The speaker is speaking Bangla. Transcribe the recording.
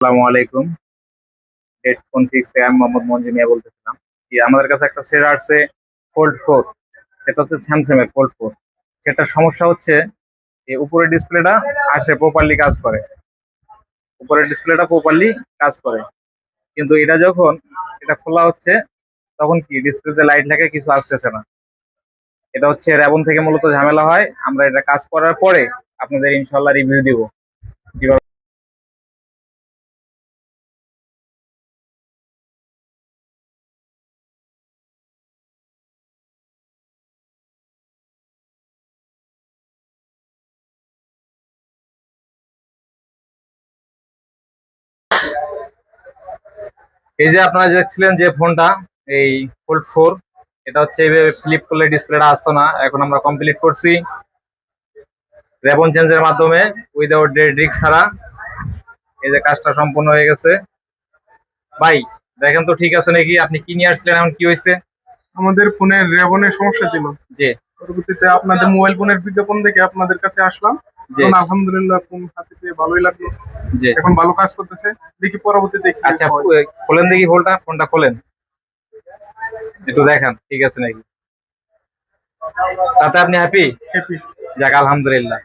আসসালামু আলাইকুম। হেডফোন ফিক্স থেকে আমি মোহাম্মদ মঞ্জু মিয়া বলতেছিলাম। আমাদের কাছে একটা সেট আসছে ফোল্ড 4। সেটা হচ্ছে স্যামসাং এর ফোল্ড 4। সেটার সমস্যা হচ্ছে যে উপরের ডিসপ্লেটা আসে প্রপারলি কাজ করে, উপরের ডিসপ্লেটা প্রপারলি কাজ করে, কিন্তু এটা যখন এটা খোলা হচ্ছে তখন কি ডিসপ্লেতে লাইট লাগে, কিছু আসতেছে না। এটা হচ্ছে র্যাবন থেকে মূলত ঝামেলা হয়। আমরা এটা কাজ করার পরে আপনাদের ইনশাল্লাহ রিভিউ দিব কিভাবে। এই যে আপনারা দেখছিলেন যে ফোনটা, এই ফোল্ড 4, এটা হচ্ছে এইভাবে ফ্লিপ করলে ডিসপ্লেটা আসতো না। এখন আমরা কমপ্লিট করছি রেবন চেঞ্জের মাধ্যমে, উইদাউট ডেড ছাড়া। এই যে কাজটা সম্পূর্ণ হয়ে গেছে। ভাই দেখেন তো ঠিক আছে নাকি, আপনি কি নিয়ে আসছিলেন, এখন কি হয়েছে? আমাদের ফোনের রেবনের সমস্যা ছিল। যে পরবর্তীতে আপনাদের মোবাইল ফোনের বিজ্ঞাপন দেখে আপনাদের কাছে আসলাম। যে এখন আলহামদুলিল্লাহ ফোন হাতে পেয়ে ভালোই লাগলো। যে এখন ভালো কাজ করতেছে। দেখি পরবর্তীতে কি আচ্ছা, হয়। খোলেন দেখি ফোনটা খোলেন, একটু দেখান ঠিক আছে নাকি। তাতে আপনি হ্যাপি? হ্যাপি। যাক আলহামদুলিল্লাহ।